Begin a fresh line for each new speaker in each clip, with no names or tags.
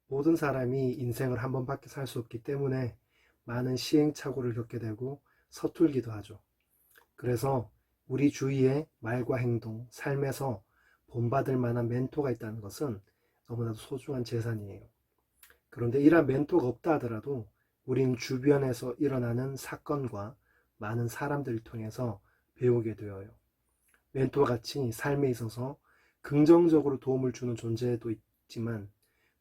모든 사람이 인생을 한 번밖에 살 수 없기 때문에 많은 시행착오를 겪게 되고 서툴기도 하죠. 그래서 우리 주위에 말과 행동, 삶에서 본받을 만한 멘토가 있다는 것은 너무나도 소중한 재산이에요. 그런데 이러한 멘토가 없다 하더라도 우린 주변에서 일어나는 사건과 많은 사람들을 통해서 배우게 되어요. 멘토와 같이 삶에 있어서 긍정적으로 도움을 주는 존재도 있지만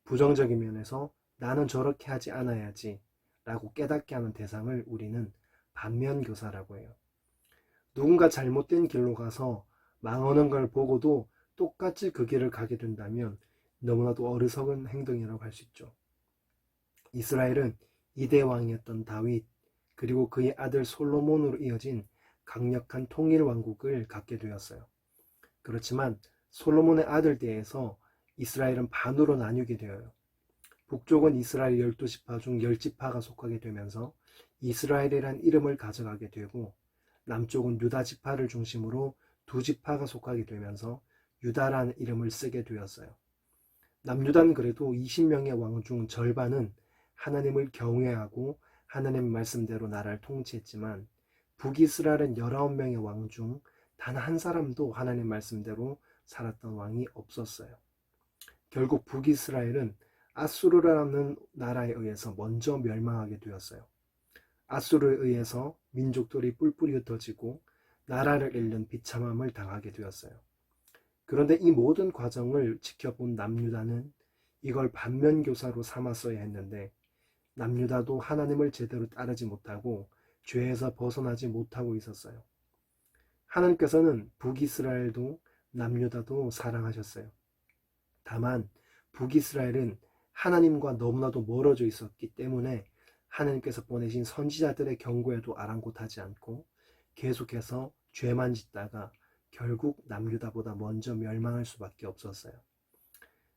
부정적인 면에서 나는 저렇게 하지 않아야지 라고 깨닫게 하는 대상을 우리는 반면교사라고 해요. 누군가 잘못된 길로 가서 망하는 걸 보고도 똑같이 그 길을 가게 된다면 너무나도 어리석은 행동이라고 할 수 있죠. 이스라엘은 이대 왕이었던 다윗 그리고 그의 아들 솔로몬으로 이어진 강력한 통일 왕국을 갖게 되었어요. 그렇지만 솔로몬의 아들 때에서 이스라엘은 반으로 나뉘게 되어요. 북쪽은 이스라엘 12지파 중 10지파가 속하게 되면서 이스라엘이란 이름을 가져가게 되고 남쪽은 유다 지파를 중심으로 두 지파가 속하게 되면서 유다라는 이름을 쓰게 되었어요. 남유다는 그래도 20명의 왕 중 절반은 하나님을 경외하고 하나님의 말씀대로 나라를 통치했지만 북이스라엘은 19명의 왕 중 단 한 사람도 하나님 말씀대로 살았던 왕이 없었어요. 결국 북이스라엘은 아수르라는 나라에 의해서 먼저 멸망하게 되었어요. 아수르에 의해서 민족들이 뿔뿔이 흩어지고 나라를 잃는 비참함을 당하게 되었어요. 그런데 이 모든 과정을 지켜본 남유다는 이걸 반면교사로 삼았어야 했는데 남유다도 하나님을 제대로 따르지 못하고 죄에서 벗어나지 못하고 있었어요. 하나님께서는 북이스라엘도 남유다도 사랑하셨어요. 다만 북이스라엘은 하나님과 너무나도 멀어져 있었기 때문에 하나님께서 보내신 선지자들의 경고에도 아랑곳하지 않고 계속해서 죄만 짓다가 결국 남유다보다 먼저 멸망할 수밖에 없었어요.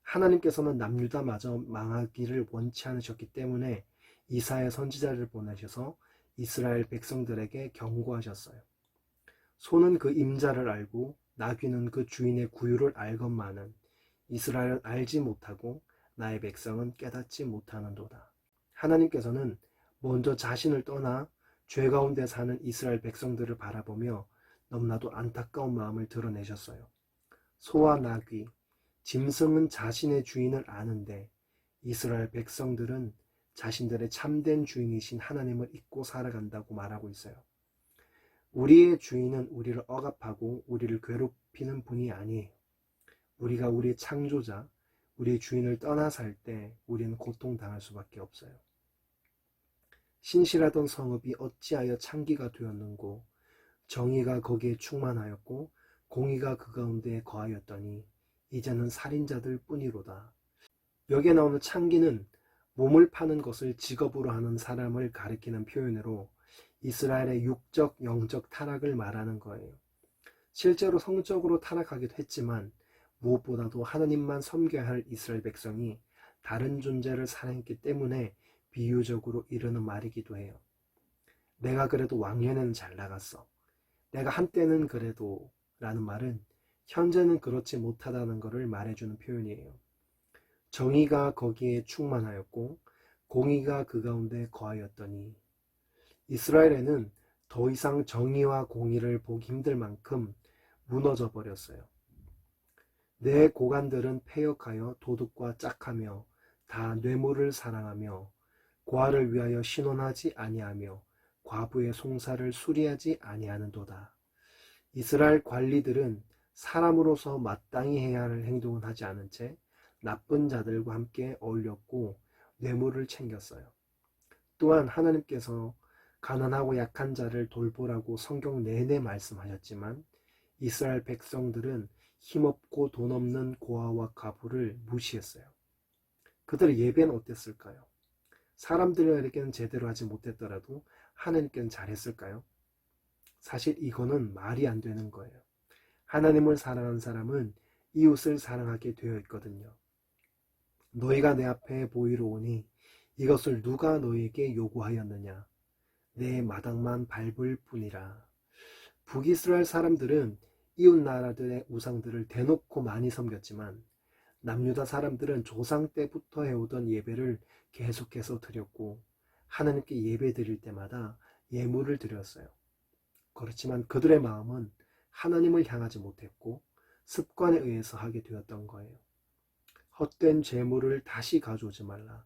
하나님께서는 남유다마저 망하기를 원치 않으셨기 때문에 이사야 선지자를 보내셔서 이스라엘 백성들에게 경고하셨어요. 소는 그 임자를 알고 나귀는 그 주인의 구유를 알건만은 이스라엘은 알지 못하고 나의 백성은 깨닫지 못하는도다. 하나님께서는 먼저 자신을 떠나 죄 가운데 사는 이스라엘 백성들을 바라보며 너무나도 안타까운 마음을 드러내셨어요. 소와 나귀, 짐승은 자신의 주인을 아는데 이스라엘 백성들은 자신들의 참된 주인이신 하나님을 잊고 살아간다고 말하고 있어요. 우리의 주인은 우리를 억압하고 우리를 괴롭히는 분이 아니에요. 우리가 우리의 창조자, 우리의 주인을 떠나 살 때 우리는 고통당할 수밖에 없어요. 신실하던 성읍이 어찌하여 창기가 되었는고 정의가 거기에 충만하였고 공의가 그 가운데 거하였더니 이제는 살인자들 뿐이로다. 여기에 나오는 창기는 몸을 파는 것을 직업으로 하는 사람을 가리키는 표현으로 이스라엘의 육적, 영적 타락을 말하는 거예요. 실제로 성적으로 타락하기도 했지만 무엇보다도 하나님만 섬겨야 할 이스라엘 백성이 다른 존재를 사랑했기 때문에 비유적으로 이르는 말이기도 해요. 내가 그래도 왕년에는 잘 나갔어. 내가 한때는 그래도 라는 말은 현재는 그렇지 못하다는 것을 말해주는 표현이에요. 정의가 거기에 충만하였고 공의가 그 가운데 거하였더니 이스라엘에는 더 이상 정의와 공의를 보기 힘들 만큼 무너져 버렸어요. 내 고관들은 패역하여 도둑과 짝하며 다 뇌물을 사랑하며 고아를 위하여 신원하지 아니하며 과부의 송사를 수리하지 아니하는도다. 이스라엘 관리들은 사람으로서 마땅히 해야 할 행동은 하지 않은 채 나쁜 자들과 함께 어울렸고 뇌물을 챙겼어요. 또한 하나님께서 가난하고 약한 자를 돌보라고 성경 내내 말씀하셨지만 이스라엘 백성들은 힘없고 돈 없는 고아와 과부를 무시했어요. 그들의 예배는 어땠을까요? 사람들에게는 제대로 하지 못했더라도 하나님께는 잘했을까요? 사실 이거는 말이 안 되는 거예요. 하나님을 사랑하는 사람은 이웃을 사랑하게 되어 있거든요. 너희가 내 앞에 보이러 오니 이것을 누가 너희에게 요구하였느냐? 내 마당만 밟을 뿐이라. 북이스라엘 사람들은 이웃 나라들의 우상들을 대놓고 많이 섬겼지만 남유다 사람들은 조상 때부터 해오던 예배를 계속해서 드렸고 하나님께 예배 드릴 때마다 예물을 드렸어요. 그렇지만 그들의 마음은 하나님을 향하지 못했고 습관에 의해서 하게 되었던 거예요. 헛된 재물을 다시 가져오지 말라.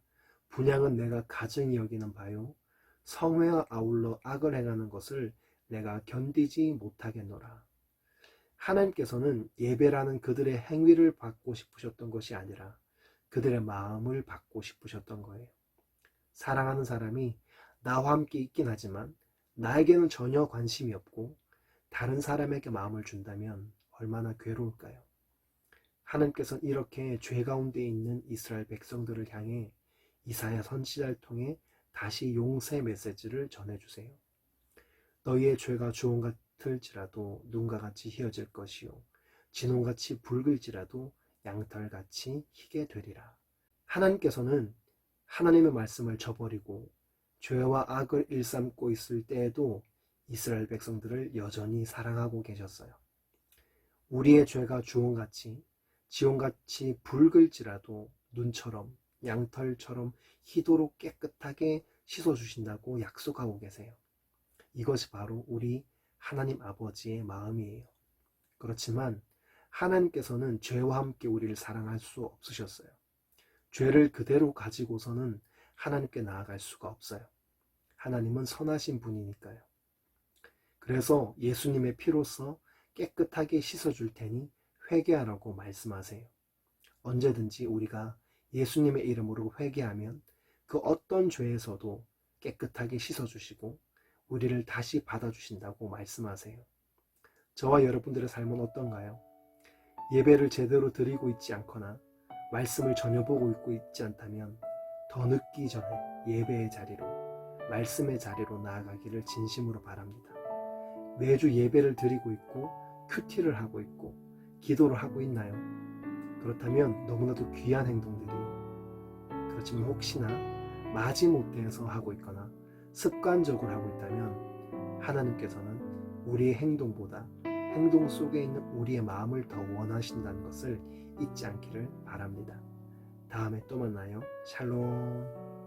분향은 내가 가증히 여기는 바요. 성회와 아울러 악을 행하는 것을 내가 견디지 못하겠노라. 하나님께서는 예배라는 그들의 행위를 받고 싶으셨던 것이 아니라 그들의 마음을 받고 싶으셨던 거예요. 사랑하는 사람이 나와 함께 있긴 하지만 나에게는 전혀 관심이 없고 다른 사람에게 마음을 준다면 얼마나 괴로울까요? 하나님께서는 이렇게 죄 가운데 있는 이스라엘 백성들을 향해 이사야 선지자를 통해 다시 용서의 메시지를 전해주세요. 너희의 죄가 주홍 같을지라도 눈과 같이 희어질 것이요 진홍같이 붉을지라도 양털같이 희게 되리라. 하나님께서는 하나님의 말씀을 저버리고 죄와 악을 일삼고 있을 때에도 이스라엘 백성들을 여전히 사랑하고 계셨어요. 우리의 죄가 주홍같이 지홍같이 붉을지라도 눈처럼 양털처럼 희도록 깨끗하게 씻어주신다고 약속하고 계세요. 이것이 바로 우리 하나님 아버지의 마음이에요. 그렇지만 하나님께서는 죄와 함께 우리를 사랑할 수 없으셨어요. 죄를 그대로 가지고서는 하나님께 나아갈 수가 없어요. 하나님은 선하신 분이니까요. 그래서 예수님의 피로써 깨끗하게 씻어줄 테니 회개하라고 말씀하세요. 언제든지 우리가 예수님의 이름으로 회개하면 그 어떤 죄에서도 깨끗하게 씻어주시고 우리를 다시 받아주신다고 말씀하세요. 저와 여러분들의 삶은 어떤가요? 예배를 제대로 드리고 있지 않거나 말씀을 전혀 보고 있지 않다면 더 늦기 전에 예배의 자리로, 말씀의 자리로 나아가기를 진심으로 바랍니다. 매주 예배를 드리고 있고 큐티를 하고 있고 기도를 하고 있나요? 그렇다면 너무나도 귀한 행동들이에요. 그렇지만 혹시나 마지못해서 하고 있거나 습관적으로 하고 있다면 하나님께서는 우리의 행동보다 행동 속에 있는 우리의 마음을 더 원하신다는 것을 잊지 않기를 바랍니다. 다음에 또 만나요. 샬롬.